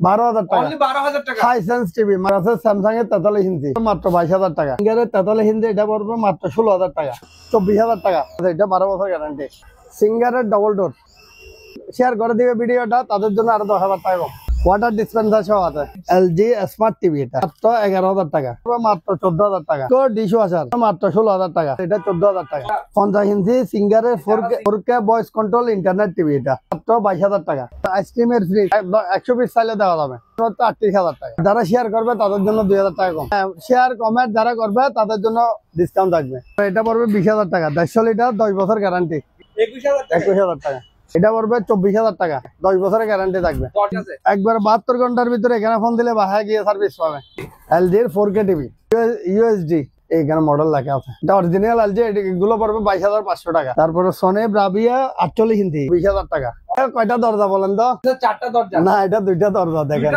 12,000 টাকা অনলি 12,000 টাকা Hisense TV আছে স্যামসাং এর 43 ইঞ্চি মাত্র 22,000 টাকা সিঙ্গারের 43 ইঞ্চি এটা পড়বে মাত্র 16,000 টাকা 24,000 টাকা এটা 12 বছর গ্যারান্টি সিঙ্গারের ডবল ডোর শেয়ার করে দিবে ভিডিওটা তাদের জন্য আরো 10,000 টাকা কম ওয়াটার ডিসপেন্সার সহ আছে এলজি স্মার্ট টিভি এটা মাত্র 11,000 টাকা মাত্র 14,000 টাকা তো ডিশ ওয়াশার মাত্র 16,000 টাকা এটা 14,000 টাকা 50 ইঞ্চি সিঙ্গারের 4K voice control internet TV এটা মাত্র 22,000 টাকা আইসক্রিমের ফ্রিজ 100 পিস চাইলে দেওয়া যাবে 38,000 টাকা যারা শেয়ার করবে তাদের জন্য 2,000 টাকা কম শেয়ার কমেন্ট যারা করবে তাদের জন্য ডিসকাউন্ট থাকবে এটা পড়বে 20,000 টাকা 150 লিটার 10 বছর গ্যারান্টি 21,000 টাকা এটা পড়বে 24,000 টাকা 10 বছরের গ্যারান্টি থাকবে একবার 72 ঘন্টার ভিতরে এখানে ফোন দিলে বাসায় গিয়ে সার্ভিস পাবে এলজির 4K টিভি ইউএসডি এইখানে মডেল লেখা আছে এটা অরিজিনাল এলজি এগুলো পড়বে 22,500 টাকা তারপরে সনি ব্রাভিয়া 48 ইঞ্চি 20,000 টাকা কয়টা দরজা বলেন তো চারটা দরজা না এটা দুইটা দরজা দেখেন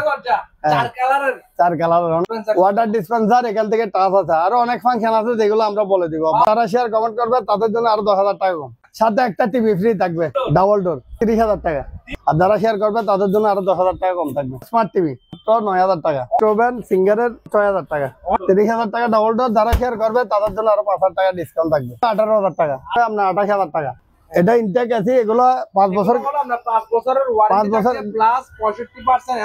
চার কালারের ওয়াটার ডিসপেন্সার এখান থেকে টাচ আছে আরো অনেক ফাংশন আছে যেগুলো আমরা বলে দিব যারা শেয়ার কমেন্ট করবে তাদের জন্য আরো 10,000 টাকা কম সাথে একটা টিভি ফ্রি থাকবে ডাবল ডোর 30,000 টাকা আর যারা শেয়ার করবে তাদের জন্য আরো 10,000 টাকা কম থাকবে স্মার্ট টিভি 9,000 টাকা স্টোভেন সিঙ্গারের 6,000 টাকা 30,000 টাকা ডাবল ডোর যারা শেয়ার করবে তাদের জন্য আরো 5,000 টাকা ডিসকাউন্ট থাকবে 18,000 টাকা আপনার 28,000 টাকা এটা ইনটেক আছে এগুলো 5 বছর 5 বছরের ওয়ারেন্টি প্লাস 65%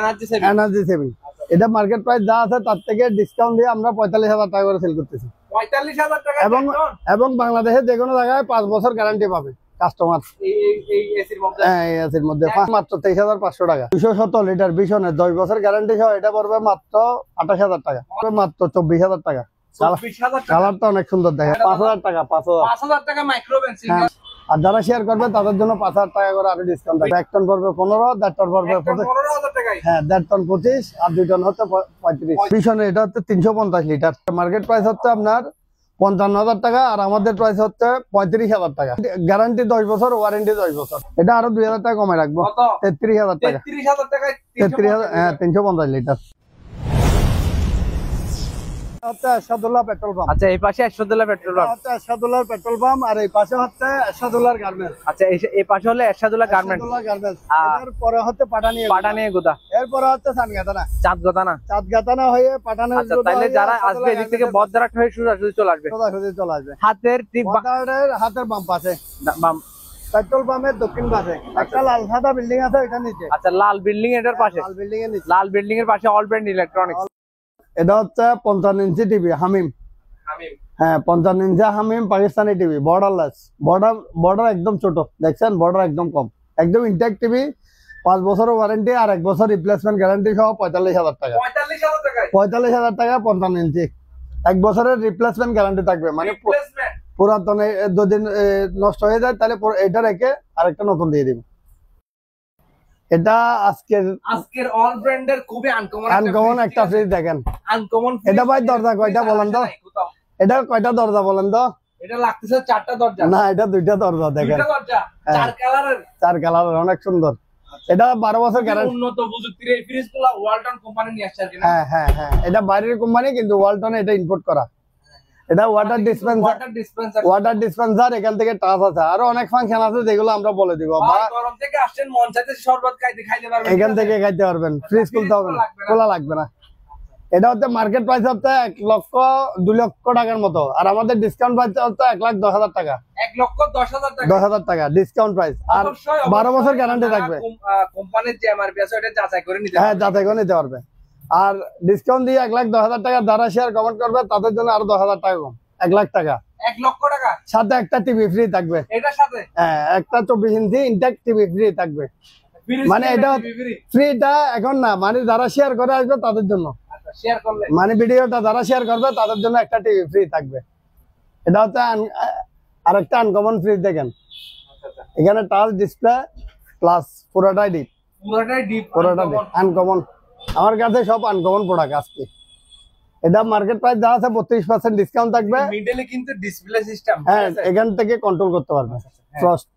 এনার্জি সেভিং এটা মার্কেট প্রাইস যা আছে তার থেকে ডিসকাউন্ট দিয়ে আমরা 45,000 টাকা করে সেল করতেছি 45,000 টাকা এবং বাংলাদেশের যে কোনো জায়গায় 5 বছর গ্যারান্টি পাবে কাস্টমার এই এসির মধ্যে এসির মধ্যে মাত্র 23,500 টাকা 270 লিটার বিশনের 10 বছর গ্যারান্টি সহ এটা পড়বে মাত্র 28,000 টাকা মাত্র 24,000 টাকা কালারটা অনেক সুন্দর দেখে 5,000 টাকা 5,000 টাকা মাইক্রোওয়েভ সিঙ্গার আর যারা শেয়ার করবে তাদের জন্য 5,000 টাকা করে আরো ডিসকাউন্ট থাকবে 1 টন পড়বে 15 1.5 টন পড়বে 15,000 টাকা হ্যাঁ 1.5 টন 25 আর 2 টন হচ্ছে 35 বিশনের এটা হচ্ছে 350 লিটার মার্কেট প্রাইস হচ্ছে আপনার 55,000 টাকা আর আমাদের প্রাইস হচ্ছে 35,000 টাকা গ্যারান্টি 10 বছর ওয়ারেন্টি 10 বছর এটা আরো 2,000 টাকা কমে রাখবো 33,000 টাকা 33,000 টাকায় 33,000 হ্যাঁ 350 লিটার এরশাদুল্লাহ পেট্রোল পাম্প আচ্ছা এই পাশে এরশাদুল্লাহ পেট্রোল পাম্প হচ্ছে এরশাদুল্লাহ পেট্রোল পাম্প আর এই পাশে হচ্ছে এরশাদুল্লাহ গার্মেন্টস আচ্ছা এই পাশে হলো এরশাদুল্লাহ গার্মেন্টস এর পরে হচ্ছে পাটানি গোদা এরপরে হচ্ছে চাঁদগাতানা হয়ে পাটানি আচ্ছা তাহলে যারা আসবে এদিক থেকে বদরাট হয়ে সোজাসুজি চলে আসবে হাতের ঠিক হাতের বাম পাশে পেট্রোল পাম্পের দক্ষিণ পাশে একটা লাল সাদা বিল্ডিং আছে ওইটা নিচে আচ্ছা লাল বিল্ডিং এর পাশে লাল বিল্ডিং এর পাশে অল ব্র্যান্ড ইলেকট্রনিক্স এটা হচ্ছে 55 ইঞ্চি টিভি হামিম হ্যাঁ 55 ইঞ্চি হামিম পাকিস্তানি টিভি বর্ডারলেস বর্ডার একদম ছোট দেখছেন বর্ডার একদম কম একদম ইনটেক টিভি 5 বছরের ওয়ারেন্টি আর 1 বছর রিপ্লেসমেন্ট গ্যারান্টি সহ 45,000 টাকা 45,000 টাকা 55 ইঞ্চি 1 বছরের রিপ্লেসমেন্ট গ্যারান্টি থাকবে মানে পুরাতন যদি নষ্ট হয়ে যায় তাহলে এটা রেখে আরেকটা নতুন দিয়ে দিবে এটা আজকের অল ব্র্যান্ডের খুবই আনকমন একটা ফ্রিজ দেখেন আনকমন এটা ভাই দরজা কয়টা বলেন তো এটা কয়টা দরজা বলেন তো এটা লাগতেছে 4টা দরজা না এটা 2টা দরজা দেখেন 2টা দরজা 4 কালারের অনেক সুন্দর এটা 12 বছর গ্যারান্টি উন্নত প্রযুক্তির এই ফ্রিজগুলো ওয়ালটন কোম্পানি নিয়ে আসছে আর কি হ্যাঁ এটা বাইরের কোম্পানি কিন্তু ওয়ালটন এটা ইম্পোর্ট করা এটা ওয়াটার ডিসপেন্সার এখান থেকে টাচ আছে আরো অনেক ফাংশন আছে যেগুলো আমরা বলে দিব গরম থেকে আসছেন মন চাইতে শরবত খাইতে পারবেন এখান থেকে খাইতে পারবেন ফ্রিজ খুলতে হবে না খোলা লাগবে না এটা হচ্ছে মার্কেট প্রাইস হচ্ছে 1,02 লক্ষ টাকার মতো আর আমাদের ডিসকাউন্ট প্রাইস হচ্ছে 1,10,000 টাকা 1,10,000 টাকা ডিসকাউন্ট প্রাইস আর 12 বছর গ্যারান্টি থাকবে কোম্পানির যে এমআরপি আছে ওটা যাচাই করে নিতে হ্যাঁ যাচাই করে নিতে পারবে আর ডিসকাউন্ট দিয়ে 1,10,000 টাকা যারা শেয়ার কমেন্ট করবে তাদের জন্য আরো 10,000 টাকা কম 1 লাখ টাকা 1 লক্ষ টাকা সাথে একটা টিভি ফ্রি থাকবে এটার সাথে হ্যাঁ একটা 24 ইঞ্চি ইনটেক টিভি ফ্রি থাকবে মানে এটা ফ্রিটা এখন না মানে যারা শেয়ার করে আসবে তাদের জন্য শেয়ার করলে মানে ভিডিওটা যারা শেয়ার করবে তাদের জন্য একটা টিভি ফ্রি থাকবে এটা হচ্ছে আরেকটা আনকমন ফ্রিজ দেখেন এখানে টাচ ডিসপ্লে প্লাস পুরোটাই ডিপ আনকমন আমার কাছে সব আনকমন প্রোডাক্ট আজকে এটা মার্কেট প্রাইস যা আছে 32% ডিসকাউন্ট থাকবে মিডলে কিন্তু ডিসপ্লে সিস্টেম হ্যাঁ এখান থেকে কন্ট্রোল করতে পারবে ফ্রস্ট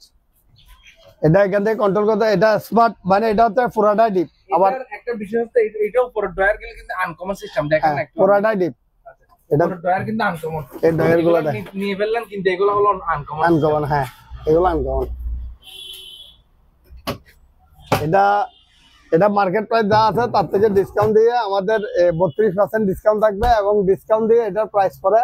এটা এখান থেকে কন্ট্রোল করতে এটা স্মার্ট মানে এটা হচ্ছে পুরোটাই ডিপ আবার একটা বিষয় হচ্ছে এটাও পুরো ড্রয়ার গুলো কিন্তু আনকমন সিস্টেম দেখেন না পুরোটাই ডিপ এটা ড্রয়ার কিন্তু আনকমন এই ড্রয়ার গুলো নিয়ে ফেললেন কিন্তু এগুলো হলো আনকমন হ্যাঁ এগুলো আনকমন এটা এটা মার্কেট প্রাইস যা আছে তার থেকে ডিসকাউন্ট দিয়ে আমাদের 32% ডিসকাউন্ট থাকবে, এবং ডিসকাউন্ট দিয়ে এটার প্রাইস পড়ে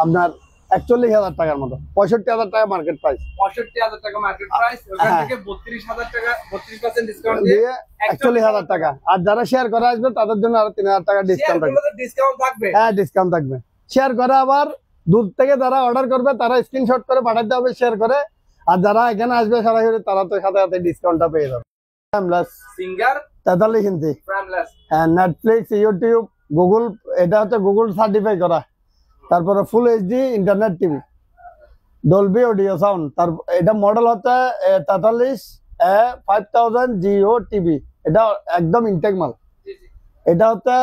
আপনার 41,000 টাকার মতো। 65,000 টাকা মার্কেট প্রাইস। 65,000 টাকা মার্কেট প্রাইস, ওখান থেকে 32,000 টাকা 32% ডিসকাউন্ট দিয়ে 41,000 টাকা। আর যারা শেয়ার করে আসবে তাদের জন্য আরো 3,000 টাকা ডিসকাউন্ট থাকবে। ডিসকাউন্ট থাকবে, হ্যাঁ ডিসকাউন্ট থাকবে। শেয়ার করে আবার দূর থেকে যারা অর্ডার করবে তারা স্ক্রিনশট করে পাঠাতে হবে শেয়ার করে, আর যারা এখানে আসবে সরাসরি তারা তো সাথে সাথে ডিসকাউন্টটা পেয়ে যাবে। সিঙ্গার 43 ইঞ্চি, ফ্রেমলেস, হ্যাঁ নেটফ্লিক্স, ইউটিউব, গুগল, এটা হচ্ছে গুগল সার্টিফাই করা। তারপরে full HD internet TV, Dolby audio sound. তারপর এটা মডেল হচ্ছে 43 5000 জিও টিভি। এটা একদম ইনটেক মাল। এটা হচ্ছে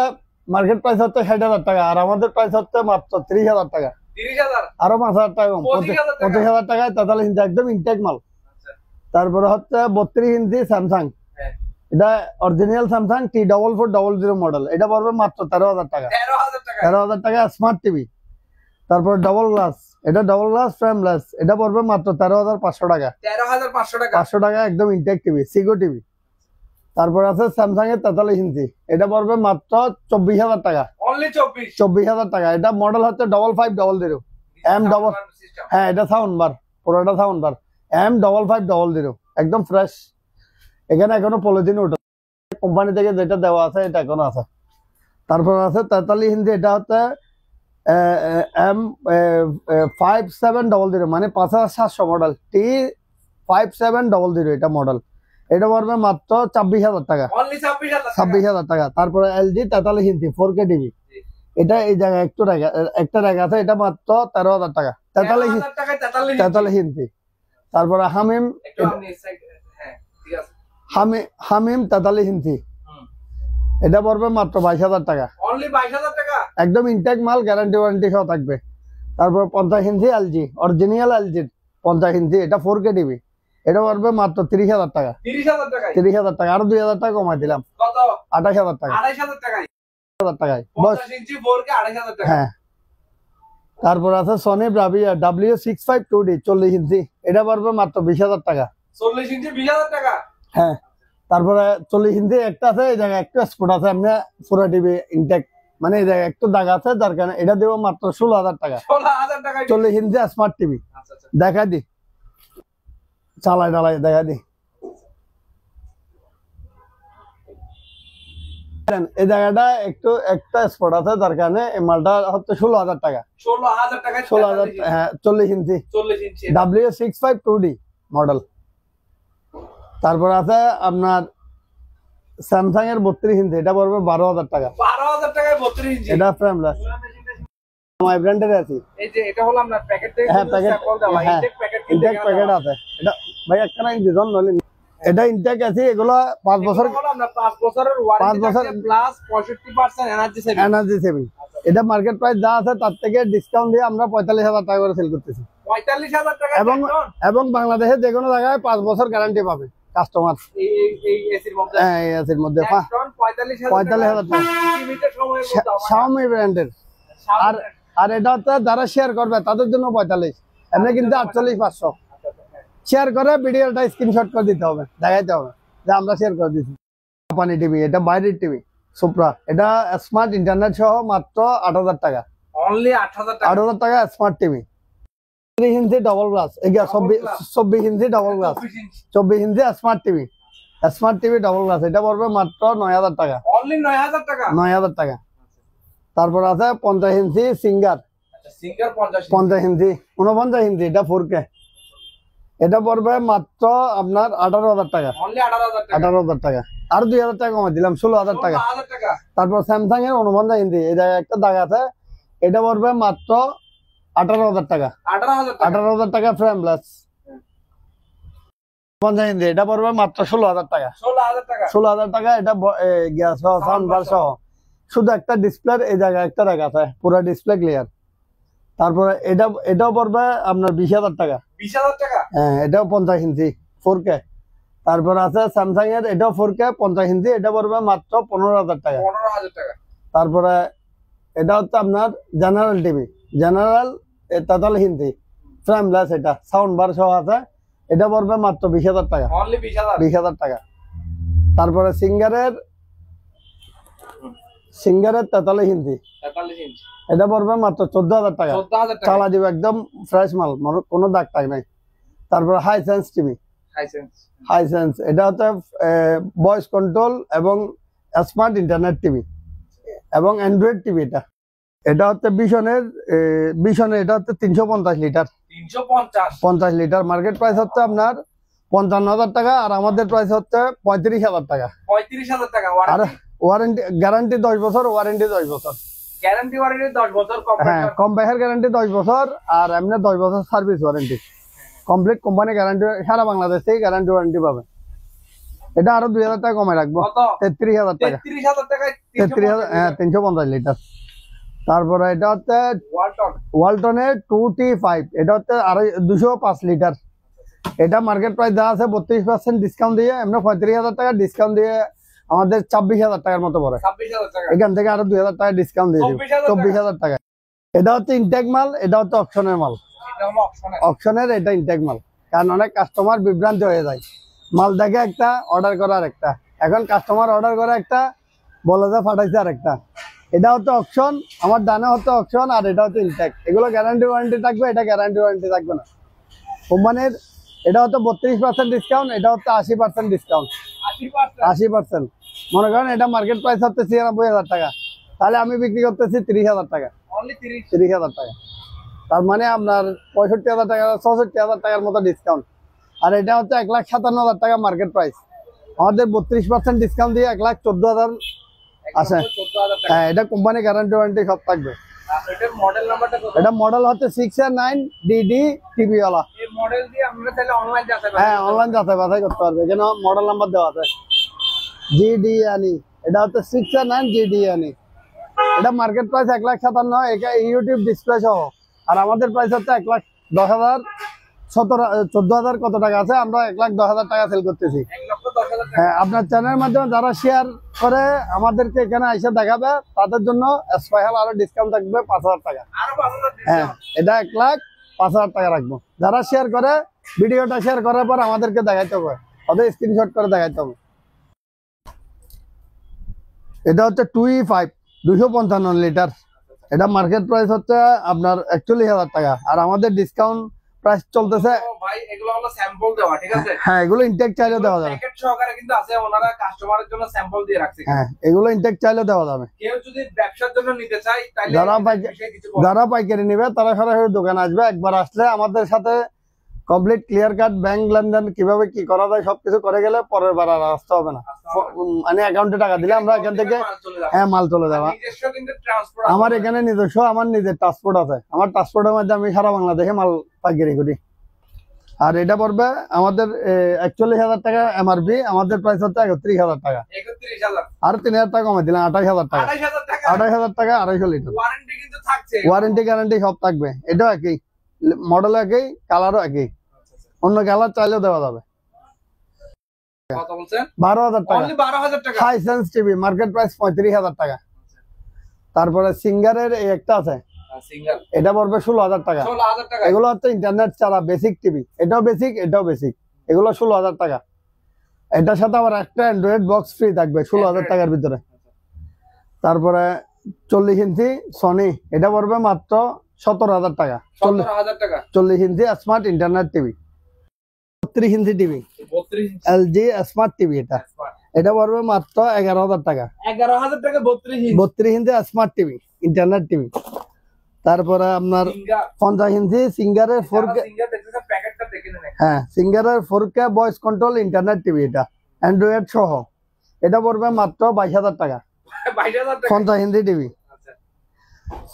মার্কেট প্রাইস হচ্ছে 60,000 টাকা, আর আমাদের প্রাইস হচ্ছে মাত্র 30,000 টাকা। 30,000 আরো 5,000 টাকা কম, 25,000 টাকায় 43 ইঞ্চি একদম ইনটেক মাল। তারপরে হচ্ছে 32 ইঞ্চি স্যামসাং, এটা অরিজিনাল স্যামসাং T4400 মডেল। এটা পড়বে মাত্র 13,000 টাকা। 13,000 টাকা স্মার্ট টিভি। তারপর ডবল গ্লাস, এটা ডবল গ্লাস ফ্রেমলেস, এটা পড়বে মাত্র 13,500 টাকা। 13,500 টাকা, 500 টাকা একদম ইনটেক টিভি, সিগো টিভি। তারপর আছে স্যামসাং এর 43 ইঞ্চি, এটা পড়বে মাত্র 24,000 টাকা। অনলি 24,000 টাকা। এটা মডেল হচ্ছে 5500 এম ডবল, হ্যাঁ এটা সাউন্ড বার, পুরোটা সাউন্ড বার, M5500 একদম ফ্রেশ। এখানে এখনো পলিথিন ওঠে, কোম্পানি থেকে যেটা দেওয়া আছে এটা এখনো আছে। তারপর আছে 43 ইঞ্চি, এটা হচ্ছে M5700 মানে 5700 মডেল, T5700 এটা মডেল। এটা পড়বে মাত্র 26,000 টাকা। 26,000 টাকা। তারপরে LG 43 ইঞ্চি 4K টিভি, এটা এই জায়গায় একটা রেখা আছে, এটা মাত্র 13,000 টাকা। 43 ইঞ্চি। তারপরে হামিম, হামিম 43 ইঞ্চি, এটা পড়বে মাত্র 22,000 টাকা। একদম ইনটেক মাল, গ্যারান্টি ওয়ারেন্টি সহ থাকবে। তারপর 50 ইঞ্চি LG, অরিজিনাল LG 50 ইঞ্চি, এটা 4K টিভি, এটা পড়বে মাত্র 30,000 টাকা। 30,000 টাকা, আরো 2,000 টাকা কমাই দিলাম, 28,000 টাকা। 28,000 টাকায় বস, হ্যাঁ। তারপর আছে সনি ব্রাভিয়া W65 2D 40 ইঞ্চি, এটা পড়বে মাত্র 20,000 টাকা। 40 ইঞ্চি 20,000 টাকা, হ্যাঁ। তারপরে 40 ইঞ্চি একটা আছে, এই জায়গায় একটু স্পট আছে, এমনি পুরো টিভি ইনটেক, মানে এই জায়গায় একটু দাগ আছে, যার কারণে এটা দেবো মাত্র 16,000 টাকা। 40 ইঞ্চি স্মার্ট টিভি। দেখা দি, চালাই দেখা দি, এই জায়গাটা একটু একটা স্পট আছে, যার কারণে এই মালটা হচ্ছে 16,000 টাকা। 16,000, হ্যাঁ 40 ইঞ্চি W65 2D মডেল। তারপর আছে আপনার স্যামসাং এর 32 ইঞ্চি, এটা পড়বে 12,000 টাকা। 12,000 টাকায় 32 ইঞ্চি, এটা ফ্রেমলেস, মাই ব্র্যান্ডের আছে। এই যে এটা হলো আপনার প্যাকেট থেকে, হ্যাঁ packet, intake packet, intake packet আছে। এটা ভাই একটা নাই ডিজাইন নলে, এটা ইনটেক আছে। এগুলো 5 বছর, হলো আপনার 5 বছরের ওয়ারেন্টি থাকে প্লাস 65% এনার্জি সেভিং। এটা মার্কেট প্রাইস যা আছে তার থেকে ডিসকাউন্ট দিয়ে আমরা 45,000 টাকা করে সেল করতেছি। 45,000 টাকা, এবং বাংলাদেশের যে কোনো জায়গায় 5 বছর গ্যারান্টি পাবে কাস্টমার। এই এসির মধ্যে, হ্যাঁ এই এসির মধ্যে 45,000 টাকা Xiaomi ব্র্যান্ডের। আর এটা হচ্ছে যারা শেয়ার করবে তাদের জন্য 45, এমনি কিন্তু 48,500। শেয়ার করে ভিডিওটা স্ক্রিনশট করে দিতে হবে, দেখাইতে হবে যে আমরা শেয়ার করে দিচ্ছি। জাপানি টিভি, এটা বাইরের টিভি সুপ্রা, এটা স্মার্ট ইন্টারনেট সহ মাত্র 8,000 টাকা। অনলি 8,000 টাকা, 8,000 টাকা smart TV. 30 inch double glass, 24 inch double glass, 24 inch smart TV, smart TV double glass, এটা পড়বে মাত্র 9,000 টাকা। অনলি 9,000 টাকা, 9,000 টাকা। তারপর আছে 50 ইঞ্চি সিঙ্গার, সিঙ্গার 50 ইঞ্চি 49 ইঞ্চি, এটা 4K, এটা পড়বে মাত্র আপনার 18,000 টাকা। অনলি 18,000 টাকা, 18,000 টাকা। আর 2,000 টাকা কমাই দিলাম, 16,000 টাকা। তারপর স্যামসাং এর 49 ইঞ্চি, এই জায়গায় একটা দাগ আছে, এটা পড়বে মাত্র 18,000 টাকা। 18,000 টাকা ফ্রেমলেস। 50 ইঞ্চি, এটা পড়বে মাত্র 16,000 টাকা। 16,000 টাকা। এটা গ্যাস সহ সাউন্ড বার সহ, শুধু একটা ডিসপ্লে এই জায়গায় একটা রেখা আছে, পুরো ডিসপ্লে ক্লিয়ার। তারপরে এটাও পড়বে আপনার 20,000 টাকা। 20,000 টাকা, হ্যাঁ এটাও 50 ইঞ্চি 4K। তারপর আছে স্যামসাং এর, এটাও 4K 50 ইঞ্চি, এটা পড়বে মাত্র 15,000 টাকা। 15,000 টাকা। তারপরে এটা হচ্ছে আপনার জেনারেল টিভি, জেনারেল 43 ইঞ্চি ফ্রেমলেস, এটা সাউন্ড বার সহ আছে, এটা পড়বে মাত্র 20,000 টাকা। অনলি 20,000 20,000 টাকা। তারপরে সিঙ্গারের 43 হিন্দি, 43 ইঞ্চি, এটা পড়বে মাত্র 14,000 টাকা। 14,000 টাকা। চালা দিব একদম ফ্রেশ মাল, কোনো দাগ টাগ নাই। তারপরে হাইসেন্স টিভি, হাইসেন্স এটা হচ্ছে ভয়েস কন্ট্রোল এবং স্মার্ট ইন্টারনেট টিভি এবং অ্যান্ড্রয়েড টিভি। এটা হচ্ছে বিশনের এটা হচ্ছে 350 লিটার, 50 লিটার। মার্কেট প্রাইস হচ্ছে আপনার 55,000 টাকা, আর আমাদের প্রাইস হচ্ছে 35,000 টাকা। 35,000 টাকা। আর ওয়ারেন্টি গ্যারান্টি 10 বছর, ওয়ারেন্টি 10 বছর, গ্যারান্টি 10 বছর। হ্যাঁ, কম্প্রেসার গ্যারান্টি 10 বছর, আর এমনি 10 বছর service warranty. Complete company guarantee, সারা বাংলাদেশ থেকে গ্যারান্টি ওয়ারেন্টি পাবে। এটা আরো 2,000 টাকা কমে রাখবো, 33,000 টাকা। 33,000 টাকায় 33,000, হ্যাঁ, 350 লিটার। তারপরে এটা হচ্ছে ওয়ালটনের 2T5, এটা হচ্ছে 205 লিটার। এটা মার্কেট প্রাইস দেওয়া আছে 32% ডিসকাউন্ট দিয়ে, এমনি 35,000 টাকা ডিসকাউন্ট দিয়ে আমাদের 26,000 টাকার মতো পড়ে। 26,000 টাকা। এখান থেকে আরো 2,000 টাকা ডিসকাউন্ট দিয়ে দিব, 24,000 টাকা। এটা হচ্ছে ইনটেক মাল, এটা হচ্ছে অপশনের মাল। এটা হলো অপশনের, এটা ইনটেক মাল। কারণ অনেক কাস্টমার বিভ্রান্ত হয়ে যায়, মাল দেখে একটা অর্ডার করার একটা, এখন কাস্টমার অর্ডার করে একটা, বলে যে ফাটাইছে আর একটা। এটা হচ্ছে অপশন, আমার ডানে হচ্ছে অপশন, আর এটা হচ্ছে ইনটেক। এগুলো গ্যারান্টি ওয়ারেন্টি থাকবে, এটা গ্যারান্টি ওয়ারেন্টি থাকবে না কোম্পানির। এটা হচ্ছে 32% ডিসকাউন্ট, এটা হচ্ছে 80% ডিসকাউন্ট, 80%। মনে করেন এটা মার্কেট প্রাইস হচ্ছে 96,000 টাকা, তাহলে আমি বিক্রি করতেছি 30,000 টাকা, 30,000 টাকা। তার মানে আপনার 65,000 টাকা, 64,000 টাকার মতো ডিসকাউন্ট। আর এটা হচ্ছে 1,57,000 টাকা মার্কেট প্রাইস, আমাদের 32% ডিসকাউন্ট দিয়ে 1,14,000 আছে। হ্যাঁ, এটা কোম্পানি গ্যারান্টি ওয়ারেন্টি সব থাকবে। এটার মডেল নাম্বারটা কত? এটা মডেল হচ্ছে 609DD টিভি ওয়ালা। এই মডেল দিয়ে আমরা তাহলে অনলাইন যাচাই হ্যাঁ, অনলাইন যাচাই বাছাই করতে পারবে, এখানে মডেল নাম্বার দেওয়া আছে GDNE। এটা হচ্ছে 609GDNE। এটা মার্কেট প্রাইস 1,57,000, এটা ইউটিউব ডিসপ্লে সহ। আর আমাদের প্রাইস হচ্ছে 1,10,000, 14,000 কত টাকা আছে, আমরা 1,10,000 টাকা সেল করতেছি। 1,10,000 টাকা। হ্যাঁ, আপনার চ্যানেলের মাধ্যমে যারা শেয়ার করে আমাদেরকে এখানে এসে দেখাবে, তাদের জন্য স্পেশাল আরো ডিসকাউন্ট থাকবে 5,000 টাকা। আরো 5,000 হ্যাঁ, এটা 1,05,000 টাকা রাখবো। যারা শেয়ার করে, ভিডিওটা শেয়ার করার পর আমাদেরকে দেখাইতে হবে, ওদের স্ক্রিনশট করে দেখাইতে হবে। এটা হচ্ছে 2E5, 255 লিটার। এটা মার্কেট প্রাইস হচ্ছে আপনার 41,000 টাকা, আর আমাদের ডিসকাউন্ট প্রাইস চলতেছে। ভাই এগুলো হলো স্যাম্পল দেওয়া, ঠিক আছে? হ্যাঁ, এগুলো ইনটেক চাইলে দেওয়া যাবে, প্যাকেট সহকারে কিন্তু আছে, ওনারা কাস্টমারের জন্য স্যাম্পল দিয়ে রাখছে। হ্যাঁ, এগুলো ইনটেক চাইলে দেওয়া যাবে। কেউ যদি ব্যবসার জন্য নিতে চায় তাহলে যারা পাইকারি নেবে তারা সরাসরি দোকানে আসবে। একবার আসলে আমাদের সাথে কমপ্লিট ক্লিয়ার কাট ব্যাংক লেনদেন কিভাবে কি করা যায় সবকিছু করে গেলে পরের বার আর আসতে হবে না। মানে অ্যাকাউন্টে টাকা দিলে আমরা এখান থেকে, হ্যাঁ, মাল চলে যাবে। আমার এখানে নিজস্ব, আমার নিজের ট্রান্সপোর্ট আছে। আমার ট্রান্সপোর্টের মধ্যে আমি সারা বাংলাদেশে মাল পাইকারি করি। আর এটা পড়বে আমাদের 41,000 টাকা এমআরপি, আমাদের প্রাইস হচ্ছে 31,000 টাকা। 31,000 আর 3,000 টাকা কমে দিলাম, 28,000 টাকা। 28,000 টাকা। 28,000 টাকা 250 লিটার। ওয়ারেন্টি কিন্তু থাকছে, ওয়ারেন্টি গ্যারান্টি সব থাকবে। এটাও একই, মডেল একই, কালারও একই। অন্য কালার চাইলেও দেওয়া যাবে। কত বলছেন? 12,000 টাকা। অনলি 12,000 টাকা। হাইসেন্স টিভি মার্কেট প্রাইস 35,000 টাকা। তারপরে সিঙ্গারের এই একটা আছে, সিঙ্গেল, এটা পড়বে 16,000 টাকা। 16,000 টাকা। এগুলো হচ্ছে ইন্টারনেট ছাড়া বেসিক টিভি, এটাও বেসিক, এটাও বেসিক। এগুলো 16,000 টাকা। এটার সাথে আবার একটা অ্যান্ড্রয়েড বক্স ফ্রি থাকবে 16,000 টাকার ভিতরে। তারপরে 40 ইঞ্চি সনি, এটা পড়বে মাত্র 17,000 টাকা। 17,000 টাকা। 40 inch smart internet TV. 32 inch TV, 32 inch LG smart TV. এটা পড়বে মাত্র 11,000 টাকা। 11,000 টাকা 32 inch. 32 inch smart TV, internet TV. তারপরে আপনার 50 ইঞ্চি সিঙ্গারের 4K, সিঙ্গেল দেখতেছেন, প্যাকেটটা দেখে নেন। হ্যাঁ, সিঙ্গারের 4K voice control internet TV, এটা অ্যান্ড্রয়েড সহ। এটা পড়বে মাত্র 22,000 টাকা। 22,000 টাকা। 50 ইঞ্চি টিভি। আচ্ছা,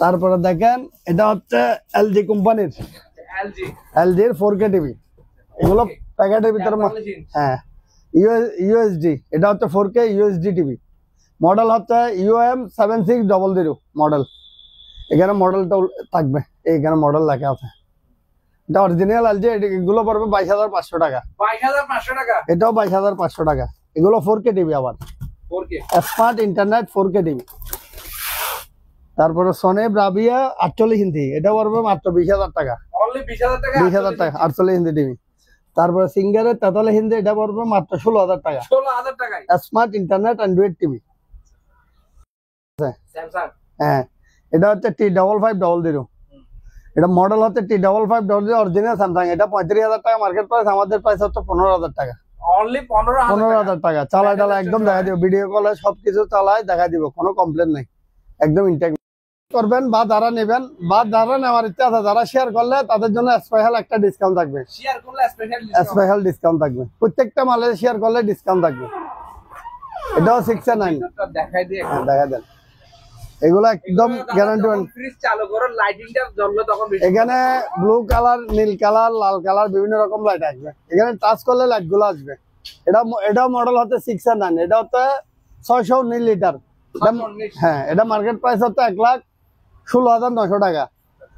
তারপরে দেখেন এটা হচ্ছে LG কোম্পানির, LG LG-র 4K টিভি। এগুলো প্যাকেটের ভিতরে, 44 ইঞ্চি। হ্যাঁ, USD, এটা হচ্ছে 4K USD টিভি। মডেল হচ্ছে UM7600 মডেল। এখানে মডেলটা থাকবে, এখানে মডেল লেখা আছে। এটা অরিজিনাল LG। এগুলো পড়বে 22,500 টাকা। 22,500 টাকা। এটাও 22,500 টাকা। এগুলো 4K টিভি, আবার 4K smart internet 4K TV. তারপরে সনি ব্রাভিয়া 48 ইঞ্চি, এটা পড়বে মাত্র 20,000 টাকা। অনলি 20,000 টাকা। 20,000 টাকা 48 ইঞ্চি টিভি। তারপরে সিঙ্গারের তেতাল্লিশ ইঞ্চি এটা পড়বে মাত্র 16,000 টাকা। 16,000 টাকায় smart internet Android TV. Samsung. হ্যাঁ, এটা হচ্ছে T5500। এটা মডেল হচ্ছে T5500 অরিজিনাল স্যামসাং। এটা 35,000 টাকা মার্কেট প্রাইস, আমাদের প্রাইস হচ্ছে 15,000 টাকা। অনলি 15,000 টাকা। চালায় একদম দেখা দিব, ভিডিও কলে সবকিছু চালায় দেখা দিব, কোনো কমপ্লেন নাই, একদম ইনটেক করবেন। বা যারা নেবেন বা যারা নেওয়ার ইচ্ছা আছে, যারা শেয়ার করলে তাদের জন্য স্পেশাল একটা ডিসকাউন্ট থাকবে। শেয়ার করলে স্পেশাল ডিসকাউন্ট থাকবে, প্রত্যেকটা মালে শেয়ার করলে ডিসকাউন্ট থাকবে। এটাও 6/9 দেখাই দিয়ে দেখা দেন, এগুলো একদম গ্যারান্টি। ফ্রিজ চালু করে লাইটিংটা জ্বললে তখন এখানে ব্লু কালার, নীল কালার, লাল কালার বিভিন্ন রকম লাইট আসবে। এখানে টাচ করলে লাইট গুলো আসবে। এটাও মডেল হচ্ছে 6/9। এটা হচ্ছে 619 লিটার। হ্যাঁ, এটা মার্কেট প্রাইস হচ্ছে 1,16,900 টাকা।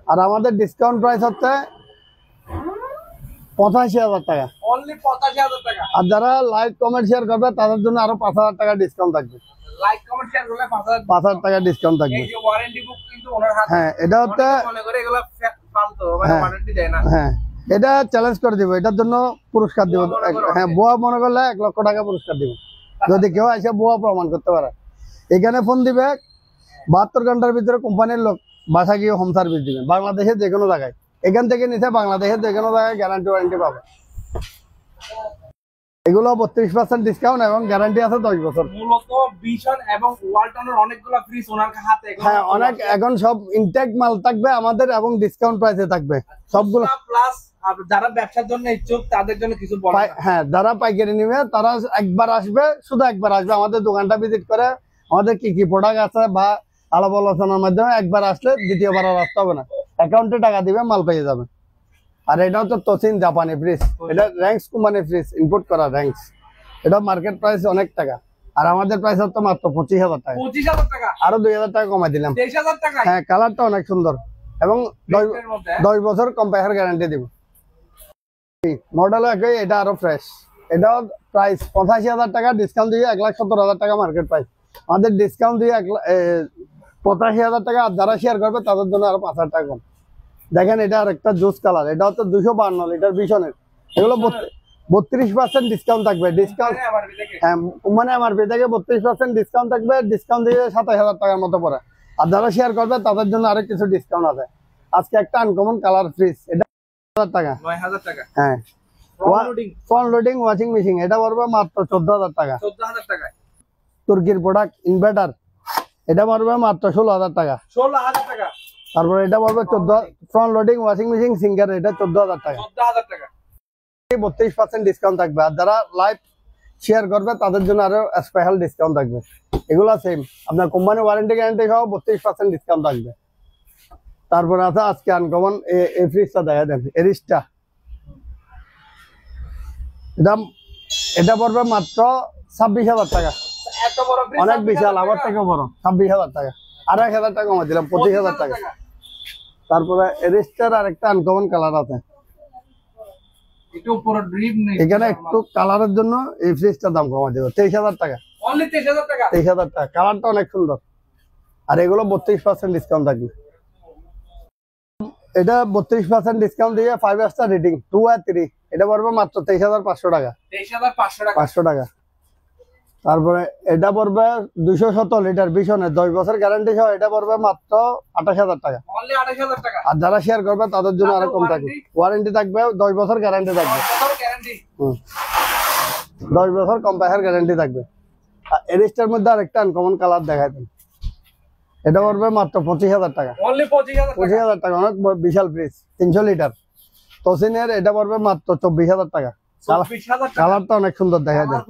আর আমাদের ডিসকাউন্ট প্রাইস হচ্ছে 85,000 টাকা। অনলি 85,000 টাকা। আর যারা লাইক কমেন্ট শেয়ার করবে তাদের জন্য আরো 5,000 টাকা ডিসকাউন্ট থাকবে। লাইক কমেন্ট শেয়ার করলে 5,000 টাকা ডিসকাউন্ট থাকবে। এই যে ওয়ারেন্টি বুক কিন্তু ওনার হাতে। হ্যাঁ, এটা হচ্ছে মনে করে এগুলা ফালতু, মানে ওয়ারেন্টি দেয় না। হ্যাঁ, এটা চ্যালেঞ্জ করে দিব, এটার জন্য পুরস্কার দিব। হ্যাঁ, বুয়া মনে করলে 1 লক্ষ টাকা পুরস্কার দিব, যদি কেউ এসে বুয়া প্রমাণ করতে পারে। এখানে ফোন দিবে, 72 ঘন্টার ভিতরে কোম্পানির লোক বাসা গিয়ে হোম সার্ভিস দিবে, বাংলাদেশের যে কোনো জায়গায়। এখান থেকে নিতে বাংলাদেশের যে কোনো জায়গায় গ্যারান্টি ওয়ারেন্টি পাবে। এগুলো 32% ডিসকাউন্ট এবং গ্যারান্টি আছে 10 বছর। মূলত ভিশন এবং ওয়ালটনের অনেকগুলো ফ্রিজ ওনার হাতে। হ্যাঁ, অনেক এখন সব ইনটেক মাল থাকবে আমাদের এবং ডিসকাউন্ট প্রাইসে থাকবে সবগুলো। প্লাস যারা ব্যবসার জন্য ইচ্ছুক তাদের জন্য কিছু বলা। হ্যাঁ, যারা পাইকারি নিবে তারা একবার আসবে, শুধু একবার আসবে আমাদের দোকানটা ভিজিট করে, আমাদের কি কি প্রোডাক্ট আছে বা আলাপ আলোচনার মাধ্যমে একবার আসলে দ্বিতীয়বার আর আসতে হবে না। অ্যাকাউন্টে টাকা দিবে, মাল পেয়ে যাবে। আর এটা হচ্ছে তোসিন জাপানি ফ্রিজ। এটা র্যাঙ্কস কোম্পানি ফ্রিজ, ইম্পোর্ট করা র্যাঙ্কস। এটা মার্কেট প্রাইস অনেক টাকা, আর আমাদের প্রাইস হচ্ছে মাত্র 25,000 টাকা। 25,000 টাকা, আরো 2,000 টাকা কমাই দিলাম। 23,000 টাকা। হ্যাঁ, কালারটা অনেক সুন্দর এবং 10 বছর কম্পায়ার গ্যারান্টি দিব। মডেল একই, এটা আরো ফ্রেশ। এটাও প্রাইস 85,000 টাকা, ডিসকাউন্ট দিয়ে 1,17,000 টাকা মার্কেট প্রাইস। আমাদের ডিসকাউন্ট দিয়ে 85,000 টাকা। আর যারা শেয়ার করবে তাদের জন্য আরো 5,000 টাকা কম। দেখেন, এটা আর একটা জুস কালার। এটা হচ্ছে 252 লিটার ভিশনের। এগুলো 32% ডিসকাউন্ট থাকবে। ডিসকাউন্ট হ্যাঁ, মানে এমআরপি থেকে 32% ডিসকাউন্ট থাকবে। ডিসকাউন্ট দিয়ে 27,000 টাকার মতো পড়ে। আর যারা শেয়ার করবে তাদের জন্য আরো কিছু ডিসকাউন্ট আছে। আজকে একটা আনকমন কালার ফ্রিজ, এটা 9,000 টাকা। 9,000 টাকা। হ্যাঁ, ফ্রন্ট লোডিং ওয়াশিং মেশিন, এটা পড়বে মাত্র 14,000 টাকা। 14,000 টাকায়। তুর্কির প্রোডাক্ট ইনভার্টার, এটা পড়বে মাত্র 16,000 টাকা। 16,000 টাকা। তারপরে এটা পড়বে 14। Front loading washing machine singer, এটা 14,000 টাকা। 14,000 টাকা। 32% ডিসকাউন্ট থাকবে। আর যারা লাইভ শেয়ার করবে তাদের জন্য আরো স্পেশাল ডিসকাউন্ট থাকবে। এগুলো সেম, আপনার কোম্পানি ওয়ারেন্টি গ্যারান্টি সহ 32% ডিসকাউন্ট থাকবে। তারপরে আছে আজকে আনকমন এই ফ্রিজটা দেখা দেন, এরিস্টা। এটা পড়বে মাত্র 26,000 টাকা। এত বড় ফ্রিজ, অনেক বিশাল, আমার থেকে বড়। 26,000 টাকা, আর 1,000 টাকা কমে দিলাম, 25,000 টাকা। তারপরে এরিস্টার আর একটা আনকমন কালার আছে, একটু উপরে ড্রিপ নেই। এখানে একটু কালারের জন্য এই ফ্রিজটার দাম কমা দেবো 23,000 টাকা। অনলি 23,000 টাকা। 23,000 টাকা, কালারটা অনেক সুন্দর। আর এগুলো 32% ডিসকাউন্ট থাকবে। এটা 32% ডিসকাউন্ট দিয়ে 5 স্টার রেটিং 2 আর 3। এটা পড়বে মাত্র 23,500 টাকা। 23,500 টাকা। 500 টাকা। তারপরে এটা পড়বে 217 লিটার ভিশনের 10 বছর গ্যারান্টি সহ, এটা পড়বে মাত্র 28,000 টাকা। অনলি 28,000 টাকা। আর যারা শেয়ার করবে তাদের জন্য আরো কম থাকবে। ওয়ারেন্টি থাকবে 10 বছর গ্যারান্টি থাকবে। 10 বছর গ্যারান্টি। 10 বছর কম্পায়ার গ্যারান্টি থাকবে। আর এরিস্টার মধ্যে আরেকটা আনকমন কালার দেখাই দেন, এটা পড়বে মাত্র 25,000 টাকা। অনলি 25,000 টাকা। 25,000 টাকা, অনেক বিশাল ফ্রিজ 300 লিটার তোসিনের। এটা পড়বে মাত্র 24,000 টাকা। 24,000 টাকা। কালারটা অনেক সুন্দর দেখা যায়।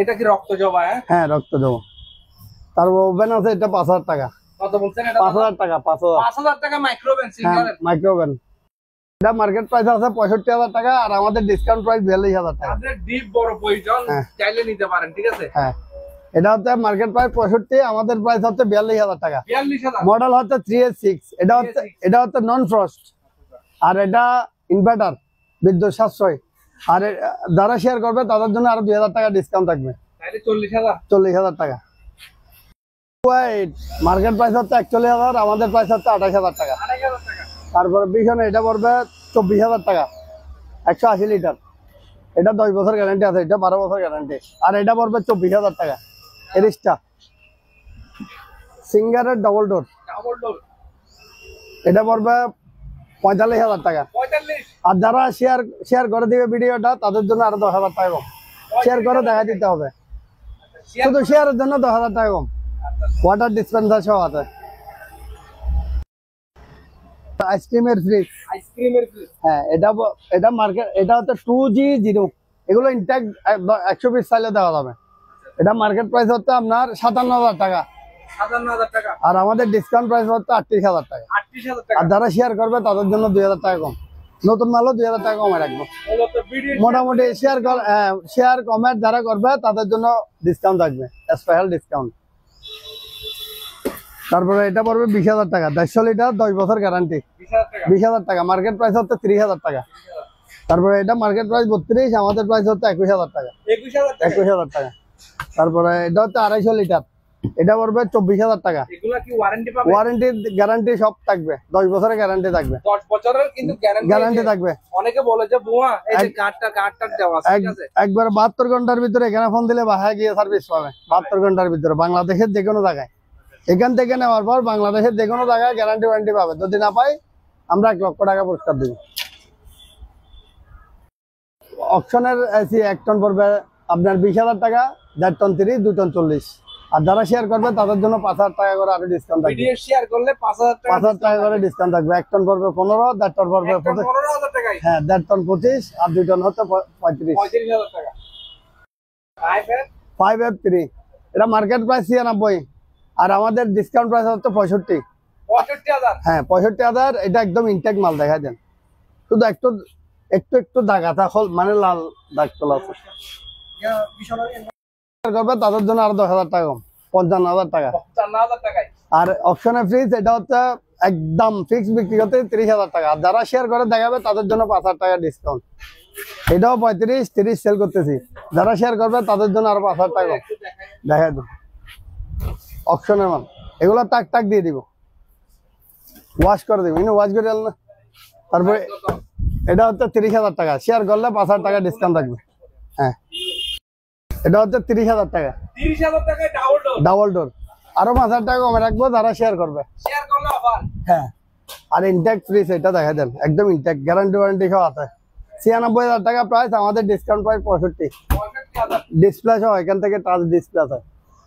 এটা কি রক্ত জবা? হ্যাঁ, রক্ত জবা। তারপর ওভেন আছে, এটা 5,000 টাকা। কত বলছেন এটা? 5,000 টাকা। 5,000 টাকা মাইক্রোওভেন সিঙ্গারের। মাইক্রোওভেন। এটা মার্কেট প্রাইস আছে 65,000 টাকা, আর আমাদের ডিসকাউন্ট প্রাইস 42,000 টাকা। আপনাদের ডিপ বড় প্রয়োজন, চাইলে নিতে পারেন, ঠিক আছে? হ্যাঁ, এটা হচ্ছে মার্কেট প্রাইস 65, আমাদের প্রাইস হচ্ছে 42,000 টাকা। 42,000। মডেল হচ্ছে 3S6। এটা হচ্ছে নন ফ্রস্ট, আর এটা ইনভার্টার, বিদ্যুৎ সাশ্রয়। আর যারা শেয়ার করবে তাদের জন্য আরো 2,000 টাকা ডিসকাউন্ট থাকবে, তাহলে 40,000। 40,000 টাকা। মার্কেট প্রাইস হচ্ছে 41,000, আমাদের প্রাইস হচ্ছে 28,000 টাকা। 28,000 টাকা। তারপরে ভিশনে এটা পড়বে 24,000 টাকা। 180 লিটার। এটা 10 বছর গ্যারান্টি আছে, এটা 12 বছর গ্যারান্টি। আর এটা পড়বে 24,000 টাকা। এরিস্টা সিঙ্গারের ডাবল ডোর, এটা পড়বে 45,000 টাকা। আর যারা শেয়ার করে দিবে ভিডিওটা তাদের জন্য আরো 10,000 টাকা কম। শেয়ার করে দেখা দিতে হবে, শুধু শেয়ারের জন্য 10,000 টাকা কম। ওয়াটার ডিসপেন্সার সহ আছে। আইসক্রিমের ফ্রিজ, হ্যাঁ এটা মার্কেট, এটা হচ্ছে 2G0। এগুলো ইনটেক 100 পিস চাইলে দেওয়া যাবে। এটা মার্কেট প্রাইস হচ্ছে আপনার 57,000 টাকা, আর আমাদের ডিসকাউন্ট প্রাইস হচ্ছে 38,000 টাকা। আর যারা শেয়ার করবে তাদের জন্য 2,000 টাকা কম। নতুন মালও 2,000 টাকা কমে রাখবো। মোটামুটি শেয়ার কমেন্ট যারা করবে তাদের জন্য ডিসকাউন্ট থাকবে, স্পেশাল ডিসকাউন্ট। তারপরে এটা পড়বে 20,000 টাকা, 150 লিটার, 10 বছর গ্যারান্টি। 20,000 টাকা, মার্কেট প্রাইস হচ্ছে 30,000 টাকা। তারপরে এটা মার্কেট প্রাইস 32, আমাদের প্রাইস হচ্ছে 21,000 টাকা। 21,000 টাকা। তারপরে এটা হচ্ছে 250 লিটার, এটা পড়বে 24,000 টাকা। ওয়ারেন্টি গ্যারান্টি সব থাকবে, 10 বছরের গ্যারান্টি থাকবে। 10 বছরের কিন্তু গ্যারান্টি থাকবে। অনেকে বলে যে বুয়া এই যে কার্ডটা দেওয়া আছে, ঠিক আছে? একবার 72 ঘন্টার ভিতরে এখানে ফোন দিলে বাসায় গিয়ে সার্ভিস পাবে। 72 ঘন্টার ভিতরে বাংলাদেশের যে কোনো জায়গায়। এখান থেকে নেওয়ার পর বাংলাদেশের যে কোনো জায়গায় গ্যারান্টি ওয়ারেন্টি পাবে। যদি না পাই আমরা 1 লক্ষ টাকা পুরস্কার দিব। অপশনের এসি 1 টন পড়বে আপনার 20,000 টাকা, 1.5 টন 30, 2 টন 40। আর যারা শেয়ার করবে তাদের জন্য 5,000 টাকা করে আরো ডিসকাউন্ট থাকবে। ভিডিও শেয়ার করলে 5,000 টাকা করে ডিসকাউন্ট থাকবে। 1 টন পড়বে 15, 1.5 টন পড়বে 15,000 টাকা। হ্যাঁ, 1.5 টন 25, আর 2 টন হচ্ছে 35,000 টাকা। 5F3, এটা মার্কেট প্রাইস 96, আর আমাদের ডিসকাউন্ট প্রাইস হচ্ছে 65। 65,000। হ্যাঁ, 65,000। এটা একদম ইনটেক মাল, দেখা দেন। শুধু একটু দাগ আছে, মানে লাল দাগ তোলা আছে। করবে তাদের জন্য আরো 10,000 টাকা কম, 55,000 টাকা। 55,000 টাকায়। আর অপশনে ফ্রিজ, এটা হচ্ছে একদম ফিক্স বিক্রি করতে 30,000 টাকা। আর যারা শেয়ার করে দেখাবে তাদের জন্য 5,000 টাকা ডিসকাউন্ট। এটাও 35, 30 সেল করতেছি। যারা শেয়ার করবে তাদের জন্য আরো 5,000 টাকা কম। দেখা দেন অপশনের মাল, এগুলো টাক দিয়ে দিব, ওয়াশ করে দিব, ওয়াশ করে না। তারপরে এটা হচ্ছে 30,000 টাকা, শেয়ার করলে 5,000 টাকা ডিসকাউন্ট থাকবে। হ্যাঁ, এটা হচ্ছে 30,000 টাকা, 30,000 টাকায় ডাবল ডোর। আরো 5,000 টাকা কমে রাখবো যারা শেয়ার করবে। শেয়ার করলে অফার। হ্যাঁ, আর ইনটেক ফ্রিজ, এটা দেখা দেন একদম ইনটেক, গ্যারান্টি ওয়ারেন্টি সহ আছে। 96,000 টাকা প্রাইস, আমাদের ডিসকাউন্ট প্রাইস 65। 65,000। ডিসপ্লে সহ, এখান থেকে টাচ ডিসপ্লে আছে।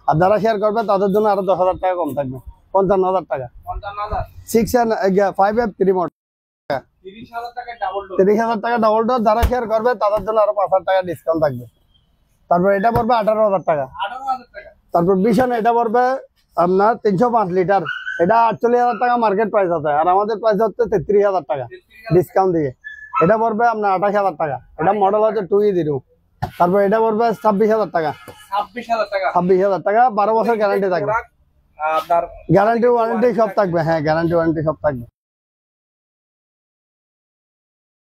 আর যারা শেয়ার করবে তাদের জন্য আরো 10,000 টাকা কম থাকবে, 55,000 টাকা। 55,000। 5F3 মডেল, 30,000 টাকায় ডাবল ডোর। 30,000 টাকা ডাবল ডোর। যারা শেয়ার করবে তাদের জন্য আরো 5,000 টাকা ডিসকাউন্ট থাকবে। তারপর এটা পড়বে 18,000 টাকা। 18,000 টাকা। তারপর বিশন, এটা পড়বে আপনার 305 লিটার, এটা 48,000 টাকা মার্কেট প্রাইস আছে। আর আমাদের প্রাইস হচ্ছে 33,000 টাকা ডিসকাউন্ট দিয়ে। এটা পড়বে আপনার 28,000 টাকা। এটা মডেল হচ্ছে 2E0। তারপর এটা পড়বে 26,000 টাকা। 26,000 টাকা। 26,000 টাকা, 12 বছর গ্যারান্টি থাকবে। আপনার গ্যারান্টি ওয়ারেন্টি সব থাকবে। হ্যাঁ, গ্যারান্টি ওয়ারেন্টি সব থাকবে।